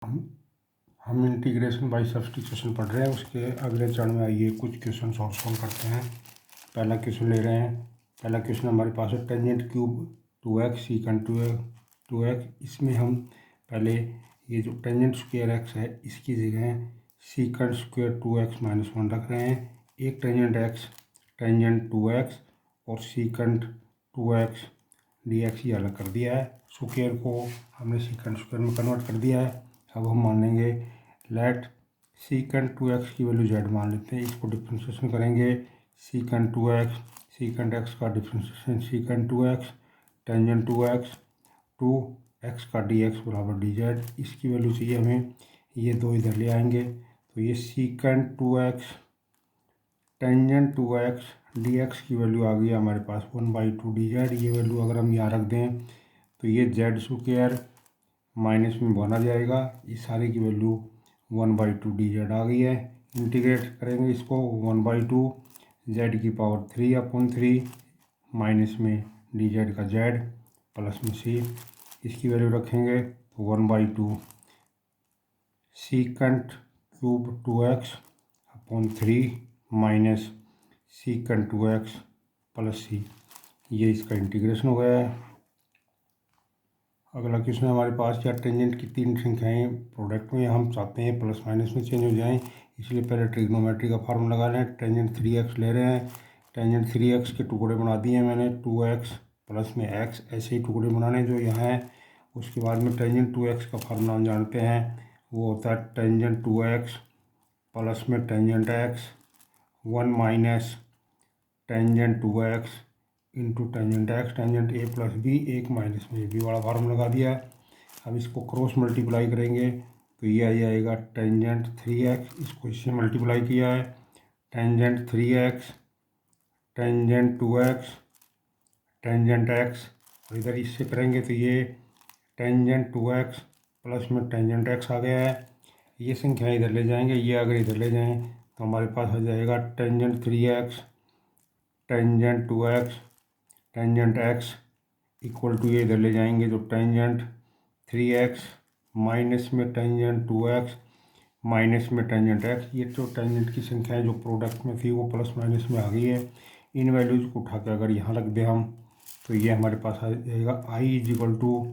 हम integration by substitution पढ़ रहे हैं। उसके अगले चरण में आइए कुछ क्वेश्चन और सॉल्व करते हैं। पहला क्वेश्चन ले रहे हैं। पहला क्वेश्चन हमारे पास है tangent cube 2x secant 2x। इसमें हम पहले ये जो टेंजेंट स्क्वायर x है इसकी जगह सीकंड स्क्वायर 2x - 1 रख रहे हैं। एक टेंजेंट x टेंजेंट 2x और सीकंड 2x dx ये अलग कर दिया है। स्क्वायर को हमने सीकंड स्क्वायर में कन्वर्ट कर दिया है। अब हम मान लेंगे लेट सीकंड 2x की वैल्यू z मान लेते हैं। इसको डिफ्रेंशिएशन करेंगे सीकंड 2x सीकंड x का differentiation secant 2x tangent 2x 2x का dx बराबर dz। इसकी वैल्यू चाहिए हमें, ये दो इधर ले आएंगे तो ये secant 2x tangent 2x dx की वैल्यू आ गई हमारे पास 1/2 dz। ये वैल्यू अगर हम यहाँ रख दें तो ये z स्क्वायर माइनस में 1 आ जाएगा। इस सारे की वैल्यू 1/2 dz आ गई है। इंटीग्रेट करेंगे इसको 1/2 z की पावर 3/3 माइनस में dz का z प्लस में c। इसकी वैल्यू रखेंगे तो 1/2 secant cube 2x/3 minus secant 2x plus c। ये इसका इंटीग्रेशन हो गया है। अगला क्वेश्चन हमारे पास क्या टेंजेंट की तीन संख्याएं प्रोडक्ट में हम चाहते हैं प्लस माइनस में चेंज हो जाएं, इसलिए पहले ट्रिग्नोमेट्री का फार्मूला लगा लें। टेंजेंट 3x ले रहे हैं। टेंजेंट 3x के टुकड़े बना दिए हैं मैंने 2x प्लस में x, ऐसे ही टुकड़े बनाने जो यहाँ हैं। उसके बाद में टेंजेंट 2x का फार्मूला हम जानते हैं, वो होता है टेंजेंट 2x प्लस में tangent x 1 minus tangent 2x into tangent x tangent a plus b 1 minus में b वाला फार्मूला लगा दिया है। अब इसको क्रॉस मल्टीप्लाई करेंगे तो ये आ जाएगा टेंजेंट 3x, इसको इससे मल्टीप्लाई किया है tangent 3x tangent 2x tangent x, और इधर इससे करेंगे तो ये टेंजेंट 2x प्लस में टेंजेंट x आ गया है। ये संख्या इधर ले जाएंगे, ये अगर इधर ले जाएं तो हमारे पास आ जाएगा tangent 3x tangent 2x tangent x equal to ये इधर ले जाएंगे तो टेंजेंट 3x माइनस में टेंजेंट 2x माइनस में टेंजेंट x। ये जो टेंजेंट की संख्याएं जो प्रोडक्ट में थी वो प्लस माइनस में आ गई है। इन वैल्यूज़ को उठा के अगर यहाँ रख दें हम तो ये हमारे पास आ जाएगा i equal to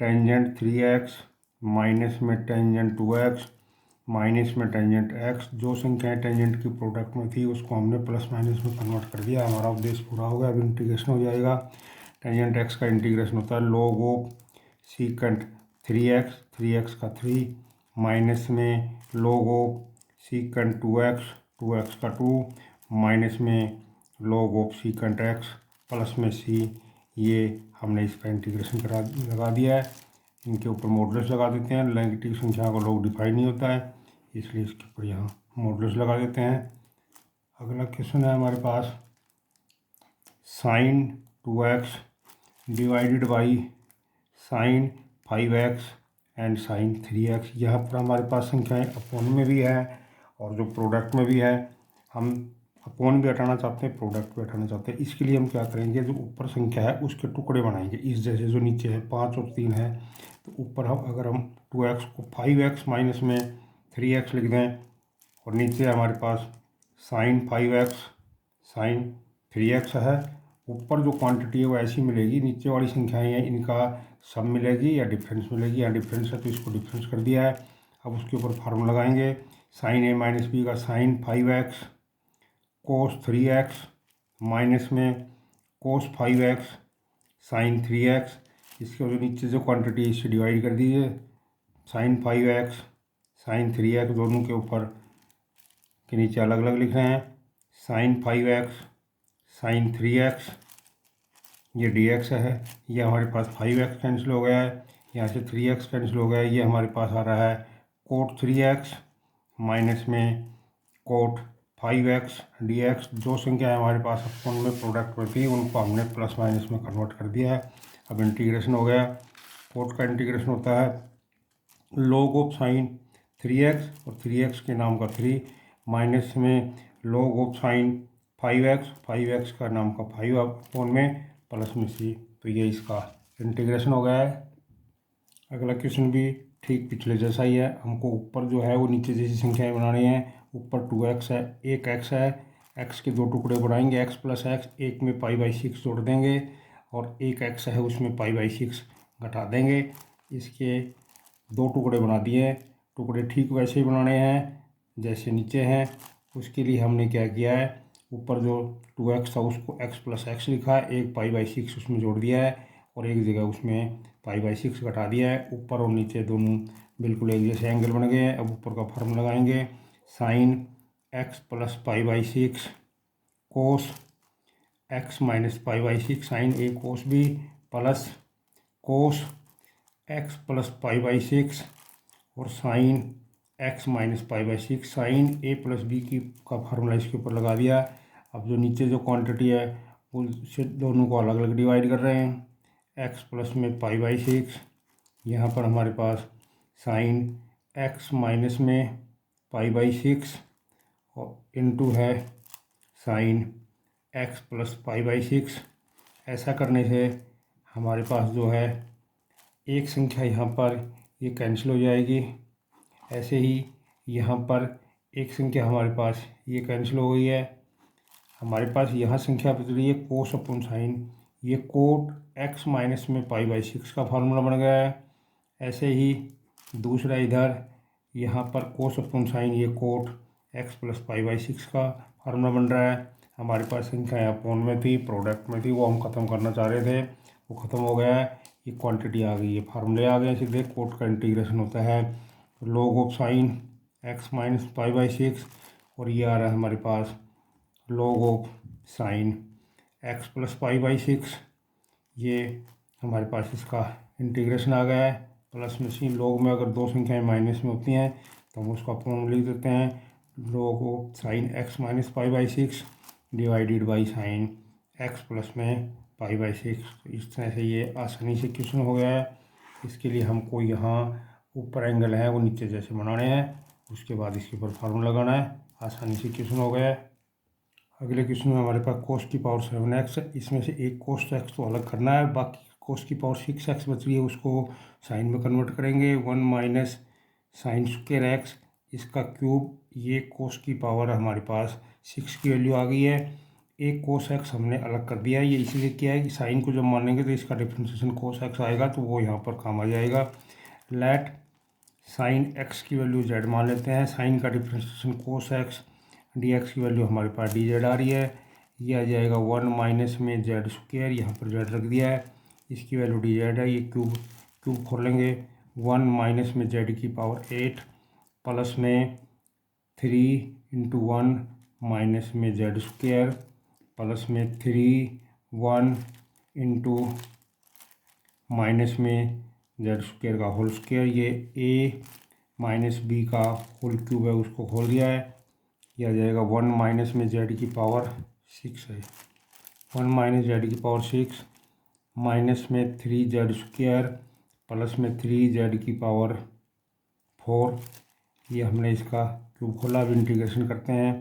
tangent 3x minus में टेंजेंट 2x माइनस में टेंजेंट x। जो संख्याएं टेंजेंट की प्रोडक्ट में थी उसको हमने प्लस माइनस में कन्वर्ट कर दिया। हमारा उद्देश्य पूरा हो गया। अब इंटीग्रेशन हो जाएगा। टेंजेंट x का इंटीग्रेशन होता है log ऑफ सीकंड 3x का 3 माइनस में log ऑफ सीकंड 2x का 2 माइनस में log of secant x plus में c। ये हमने इसका इंटीग्रेशन लगा दिया है। इनके ऊपर मॉडुलस लगा देते हैं। नेगेटिव संख्या को log डिफाइन नहीं होता है, इसलिए इसके ऊपर यहाँ मॉडुलस लगा देते हैं। अगला क्वेश्चन है हमारे पास sine 2x divided by sine 5x and sine 3x। यहाँ पर हमारे पास संख्याएं अपोन में भी है और जो प्रोडक्ट में भी है। हम अपोन भी हटाना चाहते हैं, प्रोडक्ट भी हटाना चाहते हैं। इसके लिए हम क्या करेंगे, जो ऊपर संख्या है उसके टुकड़े बनाएंगे इस जैसे। जो नीचे है 5 और 3 है तो ऊपर हम 2x को 5x माइनस में 3x लिख दें और नीचे हमारे पास साइन 5x साइन 3x है। ऊपर जो क्वांटिटी है वो ऐसी मिलेगी, नीचे वाली संख्याएं हैं इनका सब मिलेगी या डिफरेंस मिलेगी। या डिफरेंस है तो इसको डिफरेंस कर दिया है। अब उसके ऊपर फार्मूला लगाएंगे साइन a माइनस बी का साइन 5x कोस 3x माइनस में कोस 5x साइन 3x। इसके जो नीचे जो क्वांटिटी है इससे डिवाइड कर दीजिए। साइन 5x साइन 3x दोनों के ऊपर के नीचे अलग अलग लिख रहे हैं। साइन 5x साइन 3x ये dx है। ये हमारे पास 5x कैंसिल हो गया है, यहाँ से 3x कैंसिल हो गया है। ये हमारे पास आ रहा है कोट 3x माइनस में कोट 5x dx। जो संख्या हमारे पास अपोन में प्रोडक्ट में थी उनको हमने प्लस माइनस में कन्वर्ट कर दिया है। अब इंटीग्रेशन हो गया। कोट का इंटीग्रेशन होता है log ऑफ साइन 3x और 3x के नाम का 3 माइनस में log ऑफ साइन 5x का नाम का 5 अपोन में प्लस में c। तो ये इसका इंटीग्रेशन हो गया है। अगला क्वेश्चन भी ठीक पिछले जैसा ही है। हमको ऊपर जो है वो नीचे जैसी संख्याएं बनानी है। ऊपर 2x है, एक x है, x के दो टुकड़े बनाएंगे, x प्लस x, एक में π/6 जोड़ देंगे और एक x है उसमें π/6 घटा देंगे। इसके दो टुकड़े बना दिए। टुकड़े ठीक वैसे ही बनाने हैं जैसे नीचे हैं। उसके लिए हमने क्या किया है, ऊपर जो 2x था उसको x प्लस x लिखा है, एक π/6 उसमें जोड़ दिया है और एक जगह उसमें π/6 घटा दिया है। ऊपर और नीचे दोनों बिल्कुल एक जैसे एंगल बन गए हैं। अब ऊपर का फॉर्मूला लगाएंगे, sine x plus π/6 cos x minus π/6 sine A cos B plus cos x plus π/6 और sine x minus π/6 sine A plus B की का फार्मूला इसके ऊपर लगा दिया। अब जो नीचे जो क्वांटिटी है उससे दोनों को अलग अलग डिवाइड कर रहे हैं। x प्लस में π/6, यहाँ पर हमारे पास साइन x माइनस में π/6 और इनटू है साइन x प्लस π/6। ऐसा करने से हमारे पास जो है एक संख्या यहाँ पर ये कैंसिल हो जाएगी। ऐसे ही यहाँ पर एक संख्या हमारे पास ये कैंसिल हो गई है। हमारे पास यहाँ संख्या बच रही है कोस अपॉन साइन, ये कोट x माइनस में π/6 का फार्मूला बन गया है। ऐसे ही दूसरा इधर यहाँ पर कोस अपॉन साइन, ये कोट x प्लस π/6 का फार्मूला बन रहा है। हमारे पास संख्या यहाँ अपॉन में थी, प्रोडक्ट में थी, वो हम ख़त्म करना चाह रहे थे, वो ख़त्म हो गया है। ये क्वांटिटी आ गई, ये फार्मूले आ गए। सीधे कोट का इंटीग्रेशन होता है log of sine x minus π/6 और ये आ रहा है हमारे पास log of sine x plus π/6। ये हमारे पास इसका इंटीग्रेशन आ गया है। प्लस में सी लॉग में अगर दो संख्याएं माइनस में होती हैं तो हम उसका फॉर्म लिख देते हैं, log of sine x minus π/6 divided by sine x plus में π/6। इस तरह से ये आसानी से क्वेश्चन हो गया है। इसके लिए हमको यहाँ ऊपर एंगल है वो नीचे जैसे बनाने हैं, उसके बाद इसके ऊपर फार्मूला लगाना है। आसानी से क्वेश्चन हो गया है। अगले क्वेश्चन में हमारे पास कोस की पावर 7x है। इसमें से एक कोस x तो अलग करना है, बाकी कोस की पावर 6x बच रही है उसको साइन में कन्वर्ट करेंगे। 1 माइनस साइन स्क्वायर x, इसका क्यूब, ये कोस की पावर हमारे पास 6 की वैल्यू आ गई है। एक कोस x हमने अलग कर दिया है, ये इसलिए किया है कि साइन को जब मानेंगे तो इसका डिफ्रेंशिएशन कोस x आएगा तो वो यहाँ पर काम आ जाएगा। लेट साइन x की वैल्यू z मान लेते हैं। साइन का डिफ्रेंशिएशन कोस x, dx की वैल्यू हमारे पास dz आ रही है। ये आ जाएगा 1 माइनस में z स्क्वायर, यहाँ पर z रख दिया है, इसकी वैल्यू dz है। ये क्यूब खोल लेंगे, 1 माइनस में z की पावर 8 प्लस में 3 इंटू 1 माइनस में z स्क्वायर प्लस में 3 1 इंटू माइनस में z स्क्वायर का होल स्क्वायर। ये a माइनस b का होल क्यूब है, उसको खोल दिया है। यह आ जाएगा 1 माइनस में z की पावर 6 है, 1 माइनस z की पावर 6 माइनस में 3z स्क्वायर प्लस में 3z की पावर 4। ये हमने इसका क्यूब खोला। अब इंटीग्रेशन करते हैं,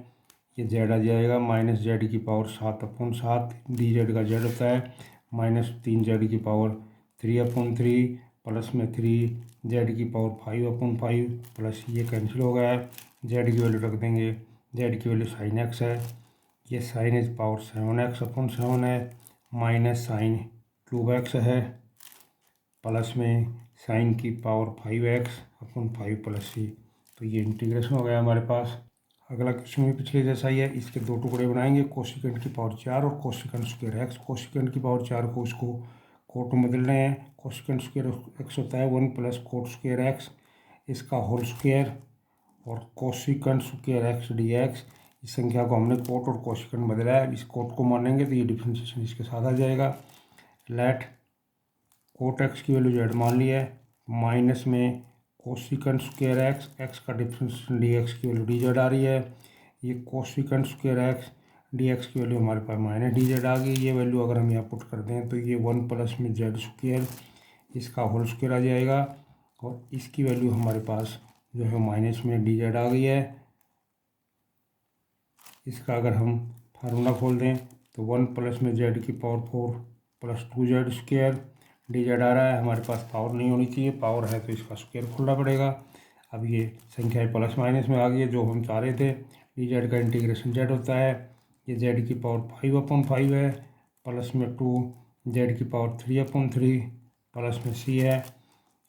ये z आ जाएगा माइनस z की पावर 7/7, dz का z होता है, माइनस 3z की पावर 3/3 प्लस में 3z की पावर 5/5 प्लस ये कैंसिल हो गया है। z की वैल्यू रख देंगे, z की वैल्यू साइन x है, ये साइन x पावर 7x/7 है, माइनस साइन क्यूब x है प्लस में साइन की पावर 5x/5 प्लस c। तो ये इंटीग्रेशन हो गया हमारे पास। अगला क्वेश्चन भी पिछले जैसा ही है। इसके दो टुकड़े बनाएंगे, कोसिकेंट की पावर 4 और कोसिकेंट स्क्वायर x। कोसिकेंट की पावर 4 को उसको कोट में बदल रहे हैं। कोसिकेंट स्क्वायर x होता है 1 प्लस कोट स्क्वायर x, इसका होल स्क्वायर, और कोसिकेंट स्क्वायर x dx। इस संख्या को हमने कोट और कोसिकेंट बदला है। इस कोट को मानेंगे तो ये डिफ्रेंशिएशन इसके साथ आ जाएगा। लेट कोट x की वैल्यू z मान ली है, माइनस में कोसिकेंट स्क्वायर x का डिफ्रेंशिएशन dx की वैल्यू dz आ रही है। ये कोसिकेंट स्क्वायर x dx की वैल्यू हमारे पास माइनस dz आ गई। ये वैल्यू अगर हम यहाँ पुट कर दें तो ये 1 प्लस में z स्क्वायर, इसका होल स्क्वायर आ जाएगा, और इसकी वैल्यू हमारे पास जो है माइनस में dz आ गई है। इसका अगर हम फार्मूला खोल दें तो 1 प्लस में z की power 4 plus 2z square D Z आ रहा है, हमारे पास पावर नहीं होनी चाहिए, पावर है तो इसका स्क्वायर खोलना पड़ेगा। अब ये संख्याएं प्लस माइनस में आ गई है जो हम चाह रहे थे। डी जेड का इंटीग्रेशन जेड होता है, ये जेड की पावर 5/5 है, प्लस में 2 जेड की पावर 3/3 प्लस में सी है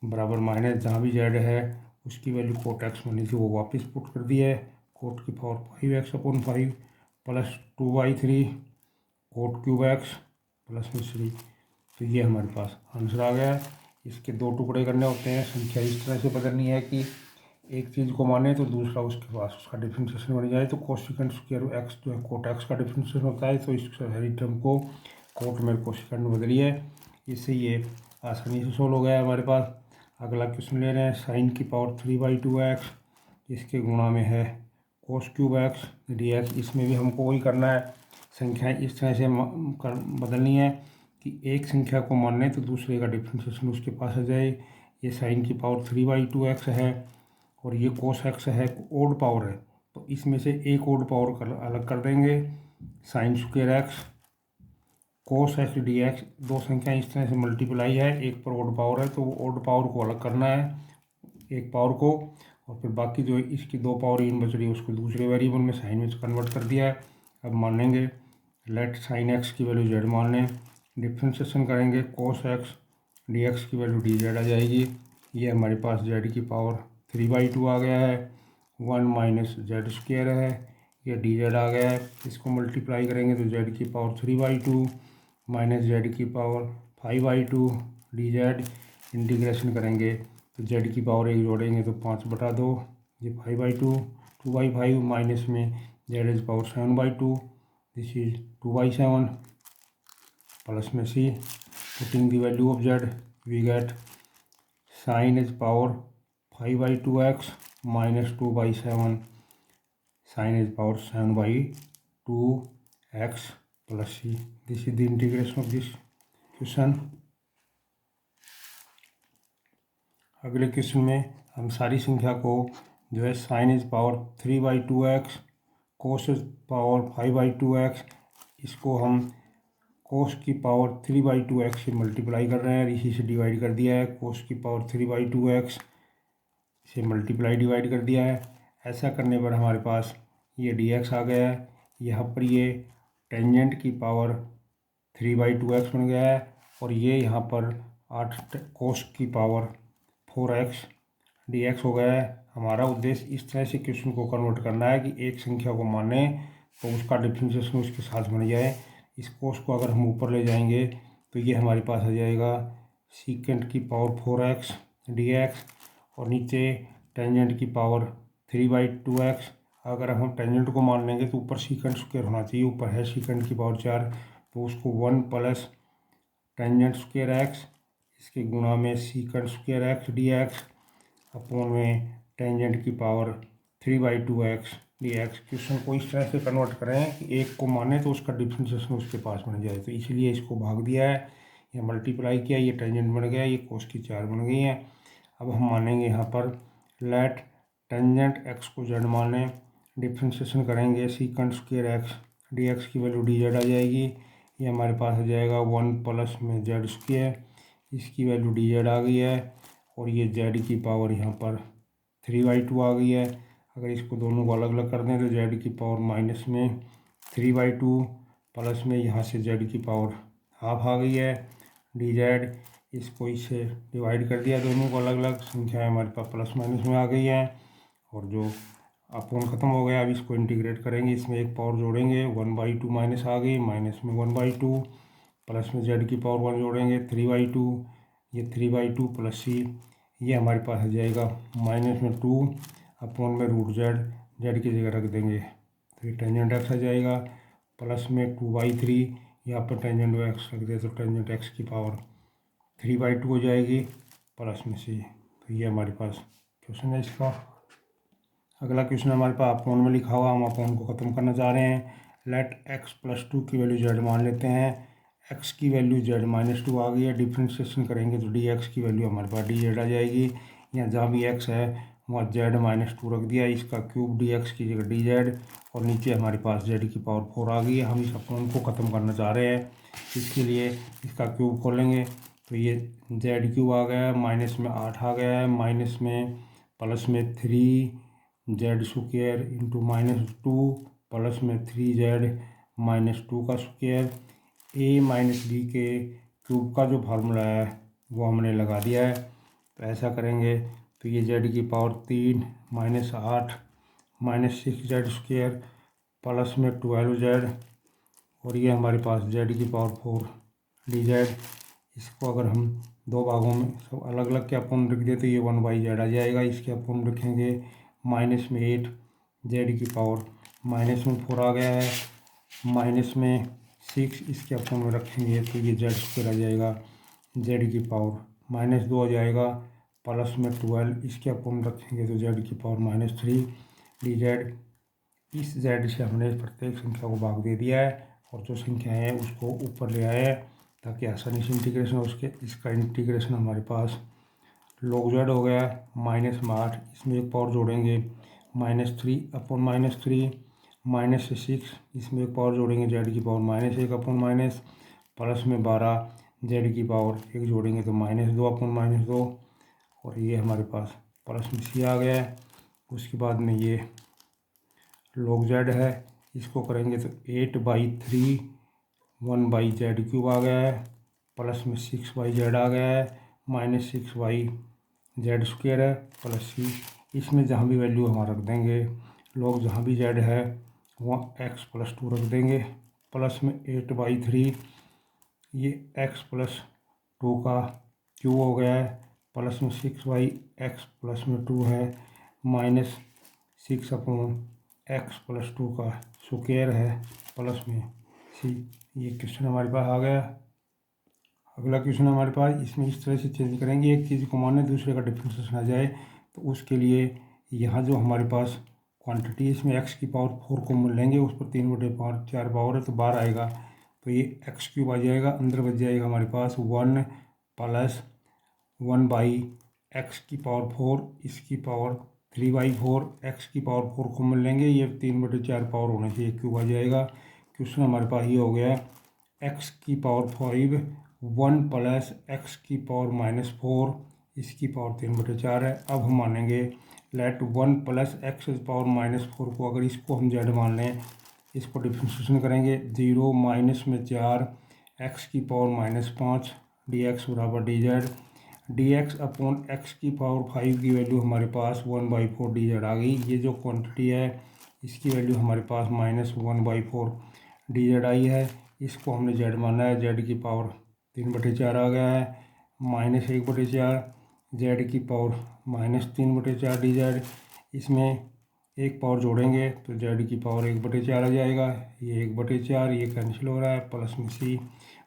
बराबर माइनस जहाँ भी जेड है उसकी वैल्यू कोट एक्स होनी थी वो वापस पुट कर दी है, कोट की power 5x/5 plus 2/3 cot cube x plus में 3। तो ये हमारे पास आंसर आ गया है। इसके दो टुकड़े करने होते हैं, संख्या इस तरह से बदलनी है कि एक चीज़ को माने तो दूसरा उसके पास उसका डिफ्रेंशिएशन बन जाए। तो कोसिकेंट स्क्वायर एक्स जो है कोट एक्स का डिफ्रेंशिएशन होता है, तो इस सारी टर्म को कोट में कोसिकेंट में बदलिए, इससे ये आसानी से सोल्व हो गया है हमारे पास। अगला क्वेश्चन ले रहे हैं, साइन की पावर 3/2x इसके गुणा में है कोस क्यूब एक्स dx। इसमें भी हमको वही करना है, संख्याएं इस तरह से बदलनी है कि एक संख्या को मानने तो दूसरे का डिफ्रेंशिएशन उसके पास आ जाए। ये साइन की पावर 3/2x है और ये कोस एक्स है, ओड पावर है, तो इसमें से एक ओड पावर अलग कर देंगे, sign square x cos x d x. दो संख्या इस तरह से मल्टीप्लाई है, एक पर ओड पावर है तो वो ओड पावर को अलग करना है एक पावर को, और फिर बाकी जो इसकी दो पावर इन बच रही है उसको दूसरे वेरिएबल में साइन में कन्वर्ट कर दिया है। अब मान लेंगे लेट साइन एक्स की वैल्यू जेड मान लें, डिफ्रेंशिएशन करेंगे कोस एक्स डी एक्स की वैल्यू डी जेड आ जाएगी। ये हमारे पास जेड की पावर 3/2 आ गया है, 1 माइनस जेड स्क्वायर है, ये डी जेड आ गया है। इसको मल्टीप्लाई करेंगे तो जेड की पावर 3/2 माइनस जेड की पावर 5/2 डी जेड, इंटीग्रेशन करेंगे तो जेड की पावर एक जोड़ेंगे तो 5/2, ये 5/2 2/5 माइनस में Z is power 7/2 this is 2/7 plus में C, putting the value of Z we get sine is power 5/2x minus 2/7 sine is power 7/2x plus C. This is the integration of this question. अगले question में हम सारी संख्या को जो है sine is power 3/2x cos is power 5/2x, इसको हम कोस की पावर 3/2x से मल्टीप्लाई कर रहे हैं, इसी से डिवाइड कर दिया है, कोस की पावर 3/2x से मल्टीप्लाई डिवाइड कर दिया है। ऐसा करने पर हमारे पास ये dx आ गया है, यहाँ पर ये टेंजेंट की पावर 3/2x बन गया है, और ये यहाँ पर 8 कोस की पावर 4x dx हो गया है। हमारा उद्देश्य इस तरह से क्वेश्चन को कन्वर्ट करना है कि एक संख्या को माने तो उसका डिफ्रेंशिएशन उसके साथ बन जाए। इस कोस को अगर हम ऊपर ले जाएंगे तो ये हमारे पास आ जाएगा सीकेंट की पावर 4x dx, और नीचे टेंजेंट की पावर 3/2x। अगर हम टेंजेंट को मान लेंगे तो ऊपर सीकेंट स्क्वायर होना चाहिए, ऊपर है सीकेंट की पावर 4, तो उसको 1 प्लस टेंजेंट स्क्वायर एक्स इसके गुणा में secant square x dx upon में टेंजेंट की पावर 3/2x dx। क्वेश्चन को इस तरह से कन्वर्ट करें कि एक को माने तो उसका डिफ्रेंशिएशन उसके पास बन जाए, तो इसलिए इसको भाग दिया है, ये मल्टीप्लाई किया, ये टेंजेंट बन गया, ये कोस की 4 बन गई है। अब हम मानेंगे यहाँ पर लेट टेंजेंट एक्स को जेड मान लें, डिफ्रेंशिएशन करेंगे सीकेंट स्क्वायर एक्स dx की वैल्यू डी जेड आ जाएगी, ये हमारे पास आ जाएगा 1 प्लस में जेड स्क्वायर, इसकी वैल्यू डी जेड आ गई है, और ये जेड की पावर यहाँ पर 3/2 आ गई है। अगर इसको दोनों को अलग अलग कर दें तो जेड की पावर माइनस में 3/2 प्लस में यहाँ से जेड की पावर हाफ आ गई है डी जेड, इसको इससे डिवाइड कर दिया, दोनों को अलग अलग संख्याएं हमारे पास प्लस माइनस में आ गई हैं, और जो अपोन ख़त्म हो गया। अब इसको इंटीग्रेट करेंगे, इसमें एक पावर जोड़ेंगे 1/2 माइनस आ गई, माइनस में 1/2 प्लस में जेड की पावर 1 जोड़ेंगे 3/2, ये 3/2 प्लस सी, ये हमारे पास आ जाएगा माइनस में 2 अपोन में रूट जेड, जेड की जगह रख देंगे तो ये टेंजेंट एक्स आ जाएगा, प्लस में 2/3, यहाँ पर टेंजेंट एक्स रख दे तो टेंजेंट एक्स की पावर 3/2 हो जाएगी प्लस में सी। तो ये हमारे पास क्वेश्चन है इसका। अगला क्वेश्चन हमारे पास अपोन में लिखा हुआ, हम अपोन को ख़त्म करना चाह रहे हैं। लेट x + 2 की वैल्यू जेड मान लेते हैं, x की वैल्यू जेड -2 आ गई है, डिफ्रेंशिएशन करेंगे तो dx की वैल्यू हमारे पास डी जेड आ जाएगी। यहाँ जहाँ भी x है वहाँ जेड -2 रख दिया, इसका क्यूब dx की जगह डी जेड, और नीचे हमारे पास जेड की पावर 4 आ गई है। हम इस अपोन को ख़त्म करना चाह रहे हैं, इसके लिए इसका क्यूब खोलेंगे तो ये जेड क्यूब आ गया है, माइनस में 8 आ गया है, माइनस में प्लस में 3 जेड स्क्वायर इंटू -2 प्लस में 3 जेड -2 का स्क्वायर। ए माइनस बी के क्यूब का जो फार्मूला है वो हमने लगा दिया है। तो ऐसा करेंगे तो ये जेड की पावर 3 -8 -6 जेड स्क्वायर प्लस में 12 जेड, और ये हमारे पास जेड की पावर 4 डी जेड। इसको अगर हम दो भागों में सब अलग अलग के अपोन रख दें तो ये 1/z आ जाएगा। इसके अपोन रखेंगे माइनस में 8 जेड की पावर माइनस में 4 आ गया है, माइनस में 6 इसके अपोन में रखेंगे तो ये जेड स्क्वायर आ जाएगा, जेड की पावर -2 आ जाएगा, प्लस में 12 इसके अपोन रखेंगे तो जेड की पावर -3 डी जेड। इस जेड से हमने प्रत्येक संख्या को भाग दे दिया है और जो संख्या है उसको ऊपर ले आए हैं ताकि आसानी से इंटीग्रेशन हो सके। इसका इंटीग्रेशन हमारे पास log z हो गया -8, इसमें एक पावर जोड़ेंगे -3/-3 -6 इसमें एक पावर जोड़ेंगे जेड की पावर -1/-, प्लस में 12 जेड की पावर एक जोड़ेंगे तो -2/-2, और ये हमारे पास प्लस में सी आ गया है। उसके बाद में ये log z है, इसको करेंगे तो 8/3 1/z³ आ गया है, प्लस में 6/z आ गया है, -6/z² है प्लस सी। इसमें जहाँ भी वैल्यू हम रख देंगे, log जहाँ भी z है वहाँ x + 2 रख देंगे, प्लस में 8/3 ये x + 2 का क्यूब हो गया है, प्लस में 6/x + में 2 है, -6/x + 2 का स्क्वायर है, प्लस में सी। ये क्वेश्चन हमारे पास आ गया। अगला क्वेश्चन हमारे पास, इसमें इस तरह से चेंज करेंगे, एक चीज़ को माने दूसरे का डिफ्रेंशिएशन आ जाए। तो उसके लिए यहाँ जो हमारे पास क्वांटिटी है इसमें x की पावर 4 को लेंगे, उस पर 3/5 4 पावर है तो 12 आएगा, तो ये x³ आ जाएगा, अंदर बच जाएगा हमारे पास 1 + 1/x की पावर 4 इसकी पावर 3/4 x की पावर 4 को लेंगे, ये 3/4 पावर होने से ये क्यूब आ जाएगा। क्वेश्चन हमारे पास ये हो गया x की पावर 5 1 + x की पावर -4 इसकी पावर 3/4 है। अब हम मानेंगे लेट 1 + x की पावर -4 को, अगर इसको हम z मान लें, इसको डिफ्रेंशिएशन करेंगे 0 -4 x की पावर -5 dx बराबर dz। dx/x की पावर 5 की वैल्यू हमारे पास 1/4 dz आ गई। ये जो क्वांटिटी है इसकी वैल्यू हमारे पास -1/4 dz आई है। इसको हमने z माना है, z की पावर 3/4 आ गया है, -1/4 z की पावर -3/4 dz। इसमें एक पावर जोड़ेंगे तो z की पावर 1/4 आ जाएगा, ये 1/4 ये कैंसिल हो रहा है, प्लस में सी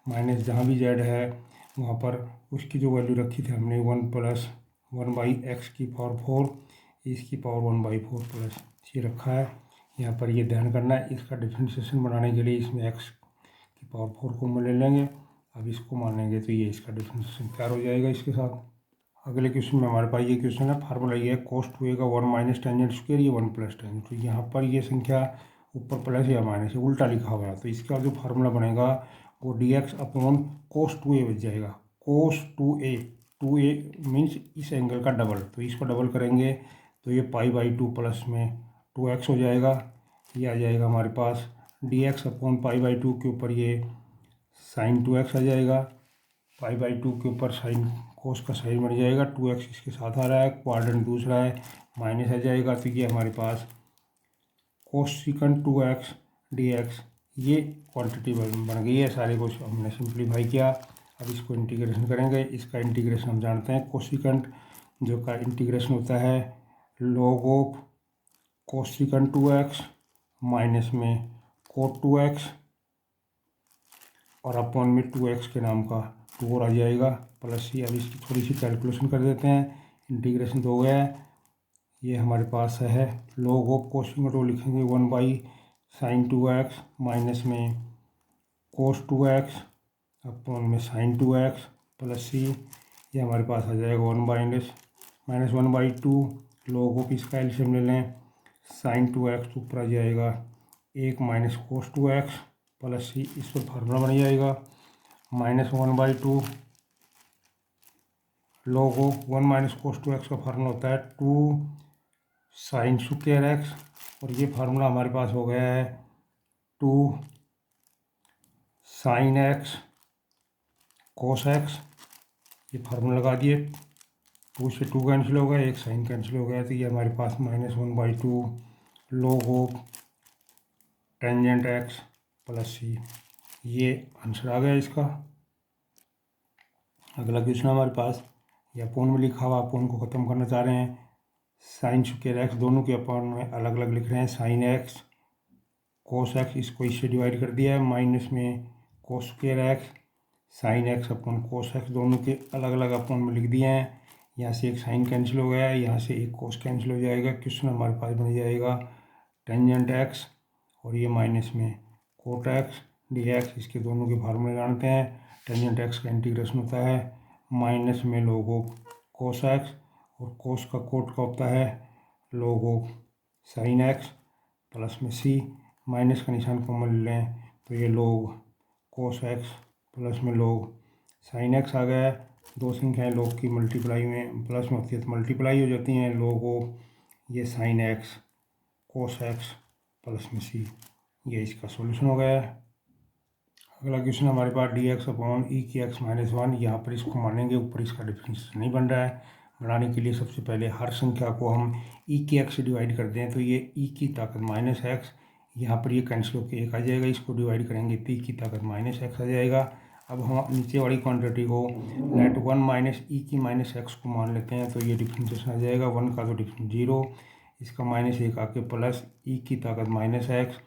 माइनस जहाँ भी z है वहाँ पर उसकी जो वैल्यू रखी थी हमने 1 + 1/x की पावर 4 इसकी पावर 1/4 प्लस सी रखा है। यहाँ पर ये ध्यान करना है, इसका डिफ्रेंशिएशन बनाने के लिए इसमें x की पावर 4 को ले लेंगे। अब इसको मान लेंगे तो ये इसका डिफ्रेंशिएशन तैयार हो जाएगा। इसके साथ अगले क्वेश्चन में हमारे पास ये क्वेश्चन है, फार्मूला ये है cos 2a का 1 - टेंजेंट स्क्वायर, ये 1 + टेंजेंट। तो यहाँ पर ये संख्या ऊपर प्लस या माइनस है, उल्टा लिखा हुआ है, तो इसका जो फार्मूला बनेगा वो dx/cos 2a बच जाएगा। cos 2a मीन्स इस एंगल का डबल, तो इसको डबल करेंगे तो ये π/2 प्लस में 2x हो जाएगा। ये आ जाएगा हमारे पास dx/π/2 के ऊपर ये sin 2x आ जाएगा, π/2 के ऊपर साइन कोस का साइन बन जाएगा, 2x इसके साथ आ रहा है, क्वाड्रेंट दूसरा है, माइनस आ जाएगा, तो ये हमारे पास कोसिकन 2x dx ये क्वांटिटी बन गई है। सारे को हमने सिंप्लीफाई किया। अब इसको इंटीग्रेशन करेंगे। इसका इंटीग्रेशन हम जानते हैं, कोसिकंट जो का इंटीग्रेशन होता है log ऑफ कोसिकन 2x माइनस में कोट 2x और अपॉन में 2x के नाम का 2 और आ जाएगा, प्लस सी। अब इसकी थोड़ी सी कैलकुलेशन कर देते हैं। इंटीग्रेशन तो हो गया है, ये हमारे पास है log ऑफ कोसिकन को लिखेंगे 1/sin 2x माइनस में cos 2x अपॉन में sin 2x प्लस सी। ये हमारे पास आ जाएगा 1/-1/2 log ऑफ इसका एलसीएम ले लें, sin 2x ऊपर आ जाएगा 1 - cos 2x प्लस सी। इस पर फार्मूला बन जाएगा -1/2 log of 1 minus cos 2x का फार्मूला होता है 2 साइन स्क्वायर एक्स, और ये फार्मूला हमारे पास हो गया है 2 साइन एक्स कोस एक्स। ये फार्मूला लगा दिए, 2 से 2 कैंसिल हो गया, एक साइन कैंसिल हो गया, तो ये हमारे पास -1/2 log of tangent X plus C, ये आंसर आ गया इसका। अगला क्वेश्चन हमारे पास, ये अपोन में लिखा हुआ, अपोन को ख़त्म करना चाह रहे हैं। साइन स्क्वायर एक्स दोनों के अपोन में अलग अलग लिख रहे हैं, साइन एक्स कोस एक्स, इसको इससे डिवाइड कर दिया है, माइनस में cos square x sine x upon cos x, दोनों के अलग अलग अपोन में लिख दिए हैं। यहाँ से एक साइन कैंसिल हो गया है, यहाँ से एक कोस कैंसिल हो जाएगा। क्वेश्चन हमारे पास बन जाएगा टेंजेंट एक्स और ये माइनस में कोट एक्स डी एक्स, इसके दोनों के फार्मूले जानते हैं। टेंजेंट एक्स का इंटीग्रेशन होता है माइनस में log ऑफ कोस एक्स, और कोस का कोट का होता है log of sine x plus में सी, माइनस का निशान कॉमन लें तो ये log कोस एक्स प्लस में log साइन एक्स आ गया है। दो संख्याएं log की मल्टीप्लाई में प्लस में होती है तो मल्टीप्लाई हो जाती हैं, log ऑफ ये sign x cos x plus में सी, ये इसका सॉल्यूशन हो गया है। अगला क्वेश्चन हमारे पास डी एक्स अपॉन ई की एक्स माइनस 1, यहाँ पर इसको मानेंगे, ऊपर इसका डिफरेंशियल नहीं बन रहा है। बनाने के लिए सबसे पहले हर संख्या को हम ई की एक्स से डिवाइड कर दें, तो ये ई की ताकत माइनस एक्स, यहाँ पर ये कैंसिल होकर एक आ जाएगा, इसको डिवाइड करेंगे तो ई की ताकत माइनस एक्स आ जाएगा। अब हम नीचे वाली क्वान्टिटी को लेट 1 माइनस ई की माइनस एक्स को मान लेते हैं, तो ये डिफरेंशिएशन आ जाएगा, 1 का तो डिफरेंस 0, इसका माइनस 1 आके प्लस ई की ताकत minus x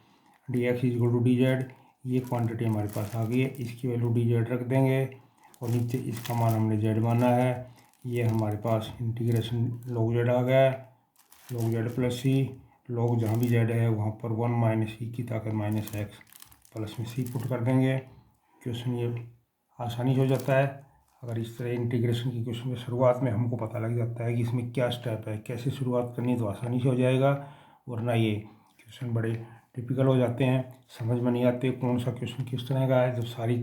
d x is equal to d z, ये क्वांटिटी हमारे पास आ गई है, इसकी वैल्यू डी जेड रख देंगे और नीचे इसका मान हमने जेड माना है। ये हमारे पास इंटीग्रेशन log जेड आ गया है, log जेड प्लस सी, log जहाँ भी जेड है वहाँ पर 1 माइनस ई की ताकत माइनस एक्स प्लस में सी पुट कर देंगे। क्वेश्चन ये आसानी से हो जाता है। अगर इस तरह इंटीग्रेशन की क्वेश्चन की शुरुआत में हमको पता लग जाता है कि इसमें क्या स्टेप है, कैसे शुरुआत करनी है, तो आसानी से हो जाएगा, वरना ये क्वेश्चन बड़े टिपिकल हो जाते हैं, समझ में नहीं आते कौन सा क्वेश्चन किस तरह का है। जब सारी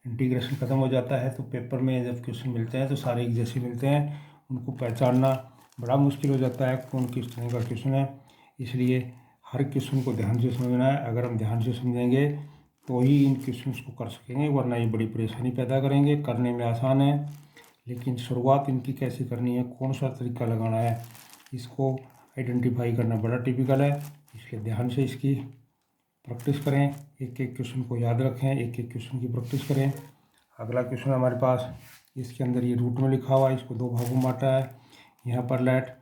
इंटीग्रेशन ख़त्म हो जाता है तो पेपर में जब क्वेश्चन मिलते हैं तो सारे एक जैसे मिलते हैं, उनको पहचानना बड़ा मुश्किल हो जाता है कौन किस तरह का क्वेश्चन है। इसलिए हर क्वेश्चन को ध्यान से समझना है, अगर हम ध्यान से समझेंगे तो ही इन क्वेश्चन को कर सकेंगे, वरना ये बड़ी परेशानी पैदा करेंगे। करने में आसान है, लेकिन शुरुआत इनकी कैसे करनी है, कौन सा तरीका लगाना है, इसको आइडेंटिफाई करना बड़ा टिपिकल है। इसलिए ध्यान से इसकी प्रैक्टिस करें, एक एक क्वेश्चन को याद रखें, एक एक क्वेश्चन की प्रैक्टिस करें। अगला क्वेश्चन हमारे पास, इसके अंदर ये रूट में लिखा हुआ है, इसको दो भागों में बांटा है। यहाँ पर लेट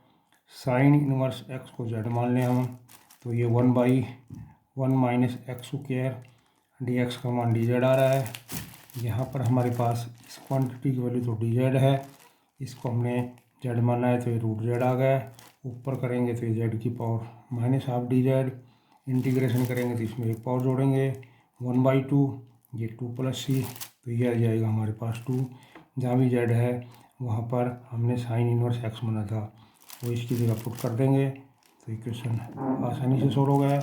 साइन इनवर्स एक्स को जेड मान लें हम, तो ये 1/1 minus x square D x का मान डी जेड आ रहा है। यहाँ पर हमारे पास इस क्वांटिटी की वैल्यू तो डी जेड है, इसको हमने जेड माना है तो ये रूट जेड आ गया। ऊपर करेंगे तो ये जेड की power minus half D Z, integration करेंगे तो इसमें एक पावर जोड़ेंगे 1/2, ये 2 प्लस सी, तो ये आ जाएगा हमारे पास 2। जहाँ भी जेड है वहाँ पर हमने साइन इनवर्स एक्स माना था, वो इसकी जगह पुट कर देंगे, तो ये क्वेश्चन आसानी से सोल्व हो गया।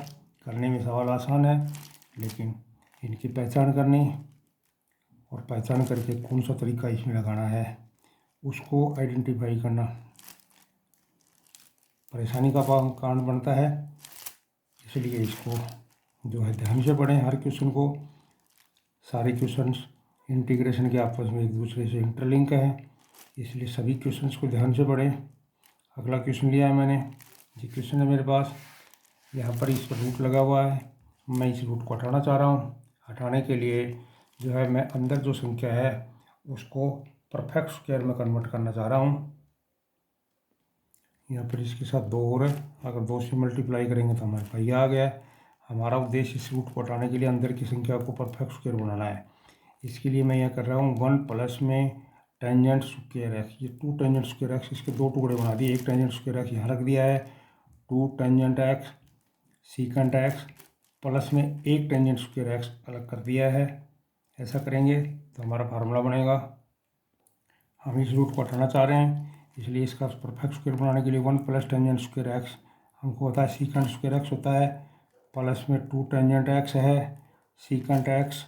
करने में सवाल आसान है, लेकिन इनकी पहचान करनी और पहचान करके कौन सा तरीका इसमें लगाना है उसको आइडेंटिफाई करना परेशानी का कारण बनता है। इसलिए इसको जो है ध्यान से पढ़ें हर क्वेश्चन को। सारे क्वेश्चंस इंटीग्रेशन के आपस में एक दूसरे से इंटरलिंक हैं, इसलिए सभी क्वेश्चंस को ध्यान से पढ़ें। अगला क्वेश्चन लिया है मैंने, ये क्वेश्चन है मेरे पास, यहाँ पर इस पर रूट लगा हुआ है, मैं इस रूट को हटाना चाह रहा हूँ। हटाने के लिए जो है मैं अंदर जो संख्या है उसको परफेक्ट स्क्वायर में कन्वर्ट करना चाह रहा हूँ। यहाँ पर इसके साथ 2 और है, अगर 2 से मल्टीप्लाई करेंगे तो हमारे पास ये आ गया है। हमारा उद्देश्य इस रूट को हटाने के लिए अंदर की संख्या को परफेक्ट स्क्वायर बनाना है। इसके लिए मैं यह कर रहा हूँ 1 प्लस में टेंजेंट स्क्वायर एक्स, ये 2 टेंजेंट स्क्वायर एक्स, इसके 2 टुकड़े बना दिए, एक टेंजेंट स्क्वायर एक्स यहाँ रख दिया है, 2 tangent x secant x plus में एक टेंजेंट स्क्वायर एक्स अलग कर दिया है। ऐसा करेंगे तो हमारा फार्मूला बनेगा। हम इस रूट को हटाना चाह रहे हैं, इसलिए इसका परफेक्ट स्क्वायर बनाने के लिए 1 प्लस टेंजेंट स्क्वायर एक्स, हमको पता है सीकेंट स्क्वायर एक्स होता है, प्लस में 2 टेंजेंट एक्स है, secant x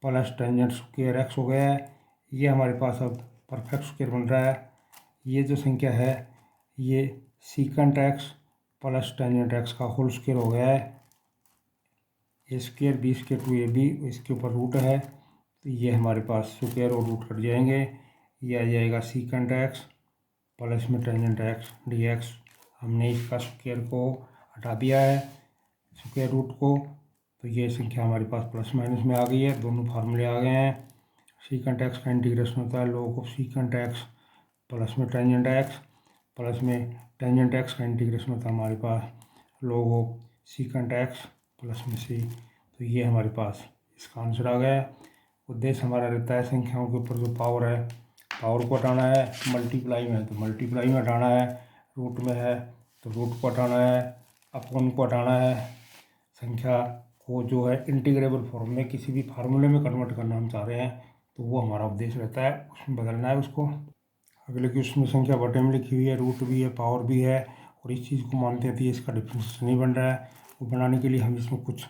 plus tangent square x हो गया है। ये हमारे पास अब परफेक्ट स्क्वायर बन रहा है। ये जो संख्या है ये secant x plus tangent x का होल स्क्वायर हो गया है। ए स्क्वायर बी स्क्वायर 2ab इसके ऊपर रूट है, तो ये हमारे पास स्क्वायर और रूट कट जाएंगे। ये आ जाएगा सीकेंट एक्स प्लस में टेंजेंट एक्स डी एक्स। हमने इसका स्क्वायर को हटा दिया है, स्क्वायर रूट को, तो ये संख्या हमारे पास प्लस माइनस में आ गई है। दोनों फार्मूले आ गए हैं। सीकेंट एक्स का इंटीग्रेशन होता है log of secant x plus में टेंजेंट एक्स, प्लस में टेंजेंट एक्स का इंटीग्रेशन होता है हमारे पास log of secant x plus में सी। तो ये हमारे पास इसका आंसर आ गया है। उद्देश्य हमारा रहता है संख्याओं के ऊपर जो पावर है, पावर को हटाना है। मल्टीप्लाई में है तो मल्टीप्लाई में हटाना है, रूट में है तो रूट को हटाना है, अपॉन को हटाना है। संख्या को जो है इंटीग्रेबल फॉर्म में किसी भी फार्मूले में कन्वर्ट करना हम चाह रहे हैं, तो वो हमारा उद्देश्य रहता है, उसमें बदलना है उसको। अगले कि उसमें संख्या बटे में लिखी हुई है, रूट भी है, पावर भी है, और इस चीज़ को मानते हैं तो इसका डिफरेंस नहीं बन रहा है। वो बनाने के लिए हम इसमें कुछ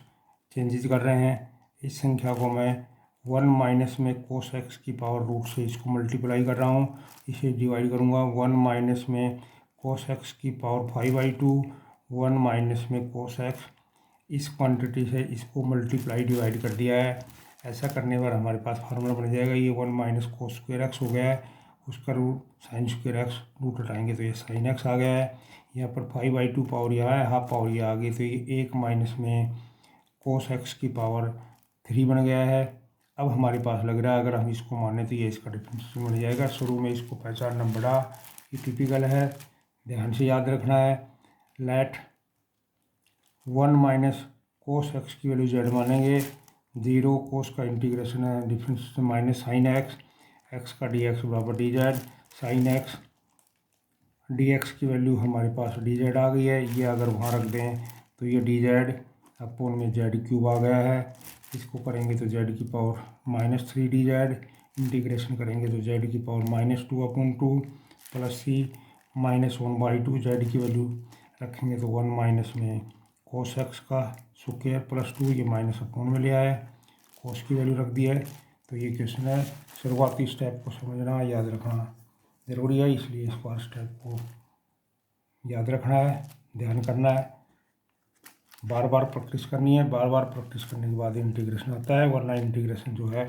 चेंजेस कर रहे हैं। इस संख्या को मैं 1 माइनस में कोस एक्स की पावर रूट से इसको मल्टीप्लाई कर रहा हूँ। इसे डिवाइड करूँगा 1 माइनस में कोस एक्स की पावर 5/2, 1 माइनस में कोस एक्स। इस क्वांटिटी से इसको मल्टीप्लाई डिवाइड कर दिया है। ऐसा करने पर हमारे पास फार्मूला बन जाएगा। ये 1 माइनस कोस स्क्वायर एक्स हो गया है, उसका root sine square x, root हटाएंगे तो ये साइन एक्स आ गया है। यहाँ पर 5/2 पावर यहाँ है, हाफ पावर यहाँ आ गई, तो ये 1 माइनस में कोस एक्स की पावर 3 बन गया है। अब हमारे पास लग रहा है अगर हम इसको माने तो ये इसका डिफरेंस बन जाएगा। शुरू में इसको पहचानना बड़ा ये टिपिकल है, ध्यान से याद रखना है। लेट 1 माइनस कोस एक्स की वैल्यू जेड मानेंगे, 0 कोस का इंटीग्रेशन है, difference minus sine x, x का डी एक्स बराबर D Z, sign x d x की वैल्यू हमारे पास डी जेड आ गई है। ये अगर वहाँ रख दें तो ये डी जेड अपोन में जेड क्यूब आ गया है। इसको करेंगे तो जेड की पावर -3 डी जेड, इंटीग्रेशन करेंगे तो जेड की पावर -2/2 प्लस सी -1/2। जेड की वैल्यू रखेंगे तो 1 माइनस में कोस एक्स का स्क्वायर प्लस 2, ये माइनस अपोन में ले आया है, कोस की वैल्यू रख दी है। तो ये क्वेश्चन है। शुरुआती स्टेप को समझना याद रखना ज़रूरी है, इसलिए इस बार स्टेप को याद रखना है, ध्यान करना है, बार बार प्रैक्टिस करनी है। बार बार प्रैक्टिस करने के बाद इंटीग्रेशन आता है, वरना इंटीग्रेशन जो है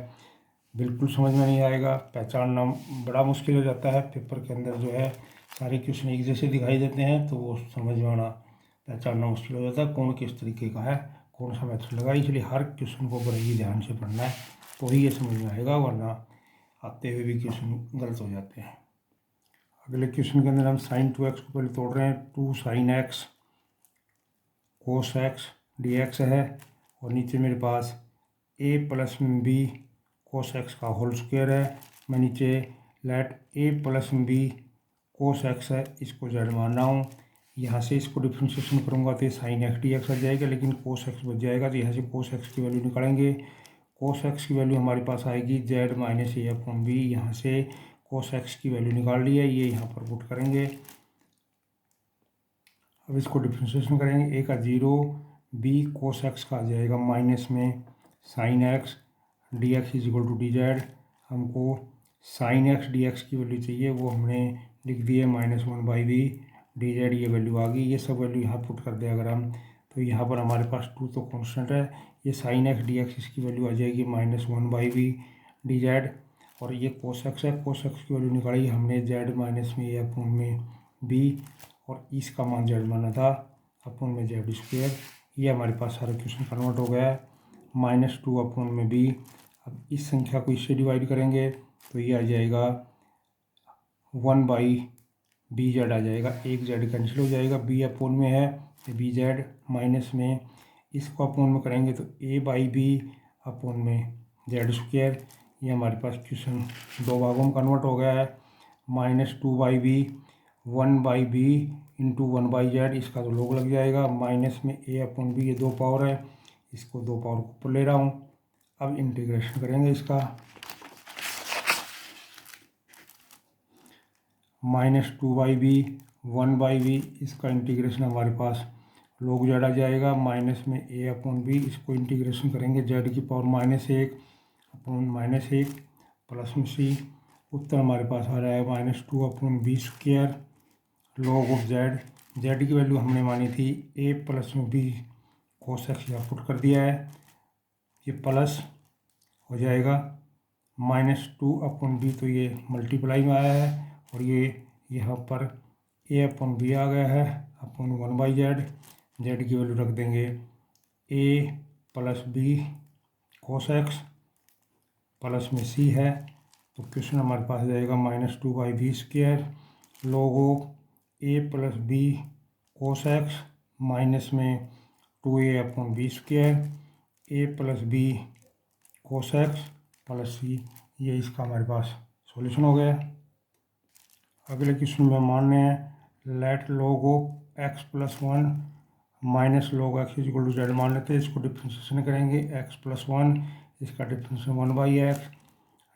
बिल्कुल समझ में नहीं आएगा, पहचानना बड़ा मुश्किल हो जाता है। पेपर के अंदर जो है सारे क्वेश्चन एक जैसे दिखाई देते हैं, तो वो समझ में आना, पहचानना मुश्किल हो जाता है कौन किस तरीके का है, कौन सा मेथड लगा। इसलिए हर क्वेश्चन को बड़े ही ध्यान से पढ़ना है, तो ही ये समझ में आएगा, वरना आते हुए भी क्वेश्चन गलत हो जाते हैं। अगले क्वेश्चन के अंदर हम साइन 2x को पहले तोड़ रहे हैं। 2 sine x cos x d x है, और नीचे मेरे पास a plus b cos x का होल स्क्वायर है। मैं नीचे let a plus b cos x है, इसको जेड मान रहा हूँ। यहाँ से इसको डिफ्रेंशिएशन करूँगा तो ये साइन एक्स डी एक्स आ जाएगा, लेकिन कोस एक्स बच जाएगा, तो यहाँ से कोस एक्स की वैल्यू निकालेंगे। कोस एक्स की वैल्यू हमारे पास आएगी जेड माइनस a/b। यहाँ से कोस एक्स की वैल्यू निकाल ली है, ये यहाँ पर पुट करेंगे। अब इसको डिफ्रेंशिएशन करेंगे, a का 0, b कोस एक्स का आ जाएगा माइनस में sine x d x is equal to d z. हमको साइन एक्स डी एक्स की वैल्यू चाहिए, वो हमने लिख दी है -1/b डी जेड, ये वैल्यू आ गई। ये सब वैल्यू यहाँ पुट कर दे अगर हम, तो यहाँ पर हमारे पास 2 तो कॉन्स्टेंट है। ये साइन एक्स डी एक्स इसकी वैल्यू आ जाएगी -1/b डी जेड, और ये कोस एक्स है, कोस एक्स की वैल्यू निकाली हमने जेड माइनस में ए अपोन में बी, और इसका मान जेड माना था अपोन में जेड स्क्वायर। ये हमारे पास सारा क्वेश्चन कन्वर्ट हो गया है। -2 अपोन में बी। अब इस संख्या को इससे डिवाइड करेंगे तो ये आ जाएगा 1/b जेड आ जाएगा, एक जेड कैंसिल हो जाएगा, बी अपोन में है तो बी जेड माइनस में इसको अपोन में करेंगे तो a/b अपोन में जेड स्क्वायर। ये हमारे पास क्वेश्चन 2 भागों में कन्वर्ट हो गया है। -2/b 1/b इंटू 1/z, इसका तो लोग लग जाएगा, माइनस में a/b, ये 2 पावर है, इसको 2 पावर को ऊपर ले रहा हूँ। अब इंटीग्रेशन करेंगे इसका, -2/b 1/b, इसका इंटीग्रेशन हमारे पास लोग जेड आ जाएगा, माइनस में a/b, इसको इंटीग्रेशन करेंगे जेड की पावर -1 अपोन -1 प्लस में सी उत्तर हमारे पास आ रहा है -2/b²। log of z, z की वैल्यू हमने मानी थी a प्लस में b cos x, यहाँ पुट कर दिया है, ये प्लस हो जाएगा -2/b, तो ये मल्टीप्लाई में आया है, और ये यहाँ पर a/b आ गया है अपॉन 1/z। z की वैल्यू रख देंगे a plus b cos x, plus में c है, तो क्वेश्चन हमारे पास आ जाएगा -2/b²। log of a plus b cos x minus में 2a/b², a plus b cos x plus c, ये इसका हमारे पास सॉल्यूशन हो गया। अगले क्वेश्चन में मान रहे हैं let log of x plus 1 minus log x is equal to z मान लेते हैं, इसको डिफ्रेंशिएशन करेंगे x प्लस 1, इसका differentiation 1/x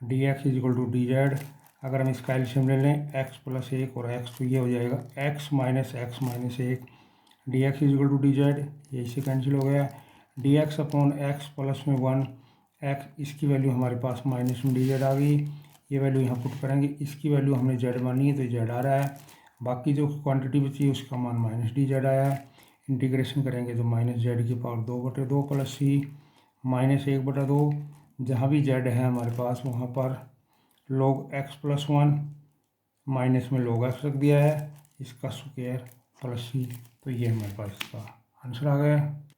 dx is equal to dz। अगर हम इसका एलसीएम ले लें x प्लस 1 और x, तो ये हो जाएगा x minus 1 dx is equal to dz, ये इससे कैंसिल हो गया। dx अपॉन x प्लस में 1 x, इसकी वैल्यू हमारे पास माइनस में dz आ गई, ये वैल्यू यहाँ पुट करेंगे, इसकी वैल्यू हमने z मानी है तो z आ रहा है, बाकी जो क्वांटिटी बची है उसका मान -dz आया है। इंटीग्रेशन करेंगे तो -z⁴ प्लस c -1/2, जहाँ भी z है हमारे पास वहाँ पर log x प्लस 1 माइनस में log x रख दिया है, इसका स्क्वायर प्लस c, तो ये हमारे पास इसका आंसर आ गया।